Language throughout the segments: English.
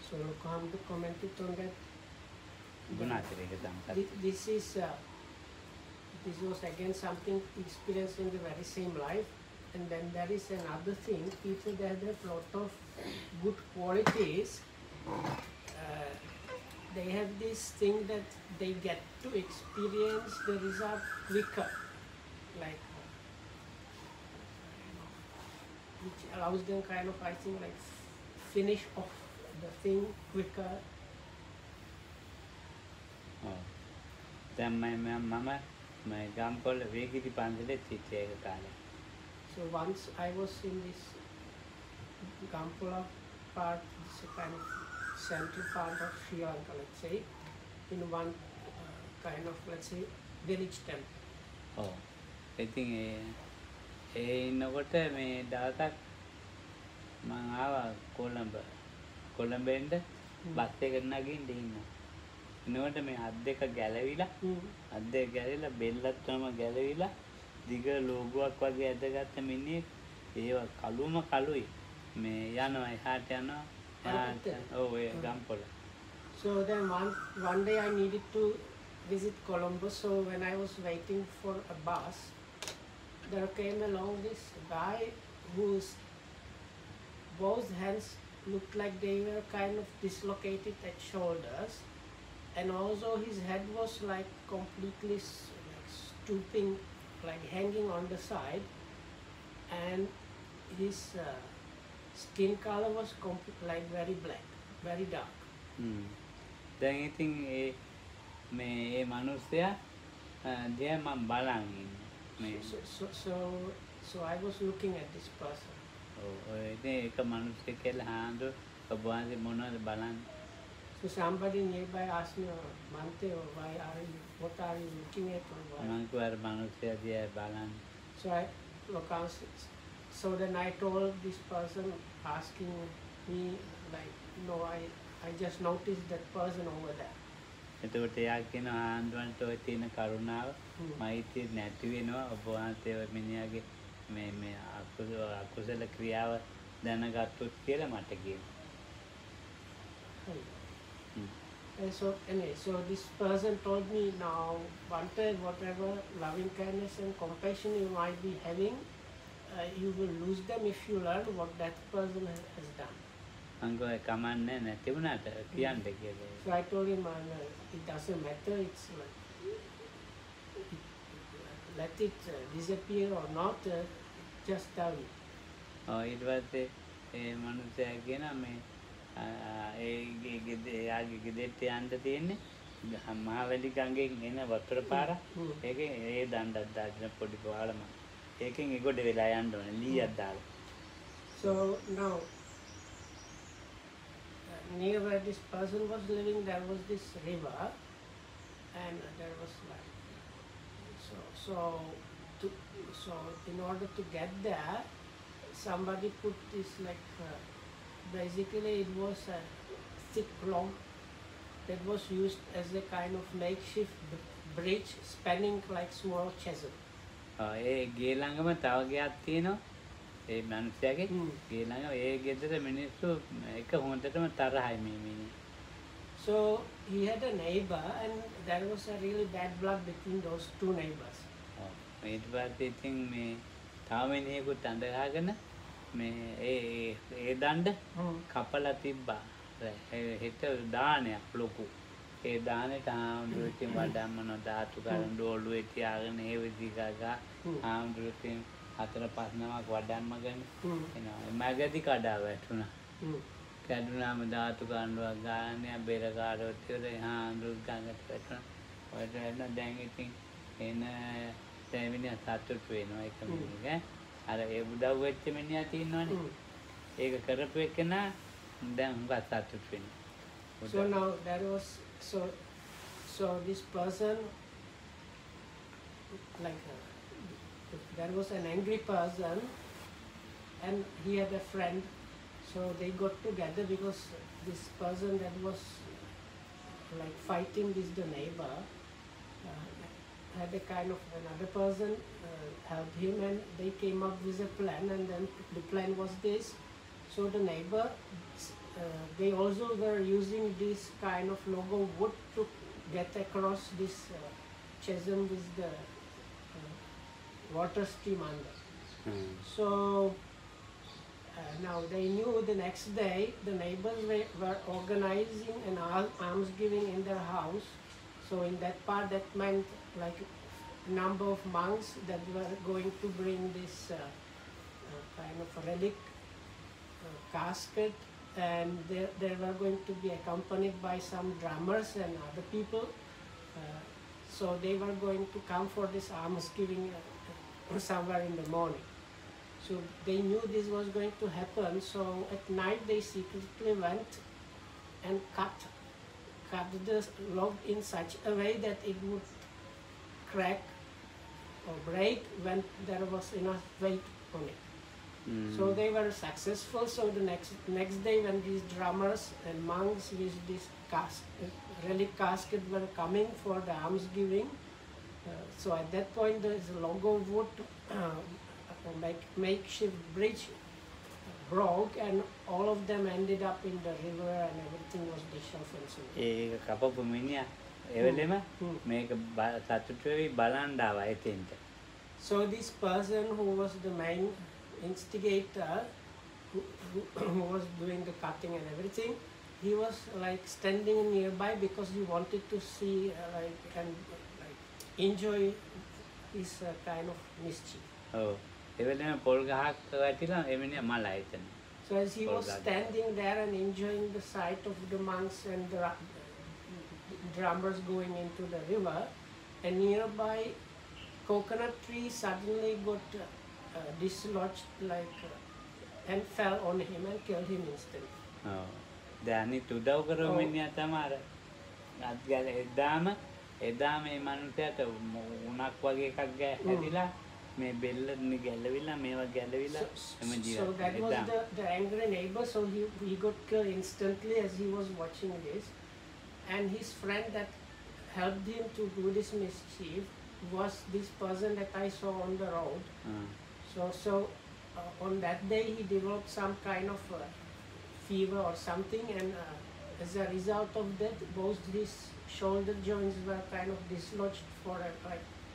So come to comment it on that. This was again something experienced in the very same life. And then there is another thing, people that have a lot of good qualities, they have this thing that they get to experience the result quicker, like which allows them kind of, I think, like finish off the thing quicker. So once I was in this Gampola part, this kind of central part of Sri Lanka, let's say, in one kind of, let's say, village temple. I think නකොට මේ දවසක් මම ආවා කොළඹෙන්ද bus එකකට නගින්න ඉන්නවා. එනකොට මේ අත් දෙක ගැලවිලා බෙල්ලත් ගැලවිලා දිග ලෝගුවක් වගේ ඇදගත්ත මිනිහෙක් ඒව කළුම කළුයි මේ යනවා එහාට යනවා Gampola. So then one day I needed to visit Colombo, so when I was waiting for a bus, there came along this guy whose both hands looked like they were kind of dislocated at shoulders, and also his head was like completely like stooping, like hanging on the side, and his skin color was like very black, very dark. දැන් ඉතින් මේ මනුස්සයා දිහා මම බලන් ඉන්නවා. So I was looking at this person. So somebody nearby asked me, Mante, what are you looking at? So then I told this person asking me, like, no, I just noticed that person over there. එතකොට එයා කියන ආන්දුවන්ට ඔය තියෙන කරුණාව මෛත්‍රිය නැති වෙනවා ඔබ වහන්සේ ඔය මිනිහාගේ මේ අකුසල ක්‍රියාව දැනගත්තොත් කියලා මට කියනවා. So this person told me, now wanted whatever loving kindness and compassion you might be having, you will lose them if you learn what that person has done. So I told him, it doesn't matter, it's like, let it disappear or not, just tell me. It was a මනුස්සයා කියන මේ එයාගේ ගෙදරට යන්න තියෙන්නේ මහවැලි ගඟෙන් එන වතුර පාර ඒකේ ඒ දණ්ඩක් දාගෙන පොඩි පාලම ඒකෙන් ඒගොඩ වෙලා යන්න ඕනේ ලීයක් දාලා. So now near where this person was living, there was this river, and there was like so in order to get there, somebody put this like basically it was a thick log that was used as a kind of makeshift bridge spanning like small chasm. ඒ ගේ ළඟම තව ගයක් තියෙනවා. ඒ මනුස්සයාගේ ගේ ළඟ ඒ ගෙදර මිනිස්සු එක හොඳටම තරහයි මේ මිනිහ. So he had a neighbor and there was a really bad blood between those two neighbors. ඊට පස්සේ ඉතින් මේ තව මිනිහෙකුත් අඳගාගෙන මේ ඒ දණ්ඩ කපලා තිබ්බා. හෙට දානයක් ලොකු. ඒ දානෙට ආම්දුරු ඉතින් වඩම්මන ධාතු කරන් ඩෝලුවේ තියාගෙන ඒ විදිහට ආම්දුරු ඉතින් 4-5 නමක් වඩම්මගෙන එනවා. මගදී කඩා වැටුණා. කැඩුනාම ධාතු කණ්ඩුවක් ගානේ බෙර කාඩොත් ඉවරයි ආම්දුරු ගඟට වැටුණා. ඔයට එන්න දැන් ඉතින් එන තැමිනිය සතුටු වෙනවා එක මිනිහක. අර ඒ උදව් වෙච්ච මිනිහා තියෙනවනේ. ඒක කරපු එකනා දැන් හුඟක් සතුටු වෙනවා. So now there was so this person like there was an angry person and he had a friend, so they got together because this person that was like fighting with the neighbor had a kind of another person helped him, and they came up with a plan, and then the plan was this. So the neighbor they also were using this kind of logo wood to get across this chasm with the water stream under. So now they knew the next day the neighbors were organizing an almsgiving in their house. So in that part, that meant like a number of monks that were going to bring this kind of relic casket, and they were going to be accompanied by some drummers and other people. So they were going to come for this almsgiving somewhere in the morning. So they knew this was going to happen. So at night they secretly went and cut the log in such a way that it would crack or break when there was enough weight on it. So they were successful. So the next day, when these drummers and monks with this relic casket were coming for the almsgiving, so at that point there is a log of wood, makeshift bridge broke, and all of them ended up in the river, and everything was dissolved and so on. ඒක කපපු මිනිහා එවෙලෙම මේක සතුටු වෙවි බලන්න ආවා එතෙන්ට. So this person who was the main instigator, who was doing the cutting and everything, he was like standing nearby because he wanted to see and enjoy this kind of mischief. ඔව්. එවෙලෙම පොල් ගහක් වැටිලා ඒ මිනිහා මලා එතන. So as he was standing there and enjoying the sight of the monks and the drummers going into the river, a nearby coconut tree suddenly got dislodged and fell on him and killed him instantly. ඔව්. දැන් අනිත් උදව් කරපු මිනිහා තමයි අත්ගල එදාම මේ මනුස්සයාට උණක් වගේ එකක් හැදිලා මේ බෙල්ල ගැලවිලා මේවා ගැලවිලා එම ජීවත්. So that was the angry neighbor. So he got killed instantly as he was watching this, and his friend that helped him to do this mischief was this person that I saw on the road. So on that day he developed some kind of fever or something, and as a result of that, both these shoulder joints were kind of dislodged for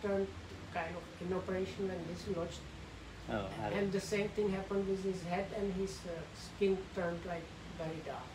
turned kind of inoperation and dislodged. And the same thing happened with his head, and his skin turned very dark.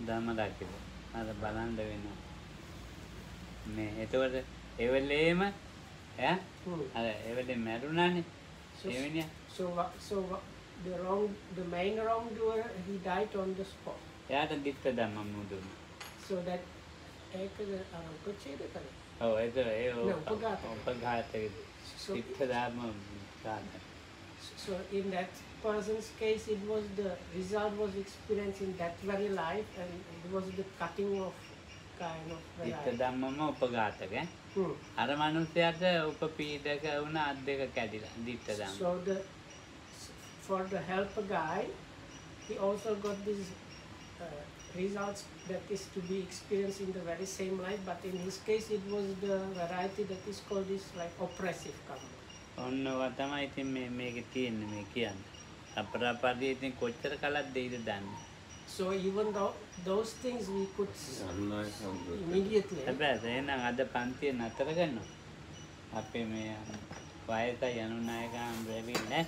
ධම්ම දකින්න. අර බලන්න වෙනවා. මේ එතකොට ඒ වෙලේම ඈ අර ඒ වෙලේ මැරුණානේ. ඒ වෙනියා. So the main wrongdoer, he died on the spot. එයාට දිත්ත ධම්ම මුදුන. So that ඒකද කොච්චරද කරේ? ඔව් ඒක උපඝාත. දිත්ත ධම්ම ගන්න. So in that person's case, it was the result was experienced in that very life, and it was the cutting of kind of the දිත්ත ධම්මම උපඝාතක. අර මනුස්සයාට උපපීඩක වුණ අත් දෙක කැඩිලා දිත්ත ධම්ම. So for the helper guy, he also got these results that is to be experienced in the very same life, but in his case it was the variety that is called this oppressive karma. ඔන්නවා තමයි ඉතින් මේකේ තියෙන්නේ මේ කියන්නේ. අපරාපරිය ඉතින් කොච්චර කලක් දෙයිද දන්නේ. So even though those things we could immediately. හැබැයි එහෙනම් අද පන්තිය නතර කරනවා. අපේ මේ වයසයි අනුනායකයන් බැවිලා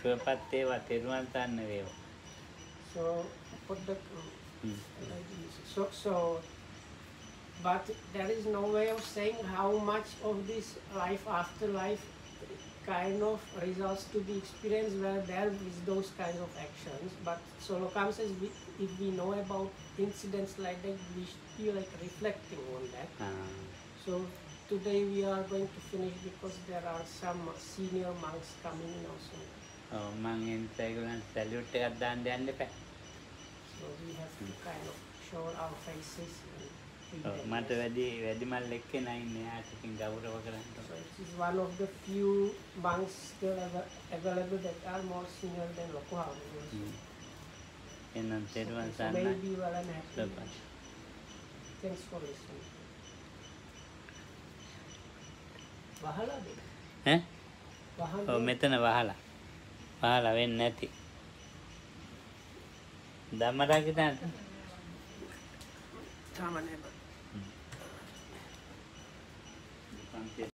සුවපත් ඒවා තෙරුවන් සරණ වේවා. So put the so but there is no way of saying how much of this life after life kind of results to be experienced where there is those kind of actions. But so Lokam says if we know about incidents like that, we should be reflecting on that. So today we are going to finish because there are some senior monks coming in also. මම එන්ටයිගලන් salute එකක් දාන්න යන්න එපා. So we have to kind of show our faces. මට වැඩිමල් එක්කෙනා ඉන්නේ යාට ඉතින් ගෞරව කරන්න. So it is one of the few monks still available that are more senior than Lokohama. එනම් තෙරුවන් So සරණ. maybe well and happy. Thanks for listening. වහලාද? ඈ? ඔව් මෙතන වහලා වෙන්නේ නැති. Dhamma kita. Dhamma.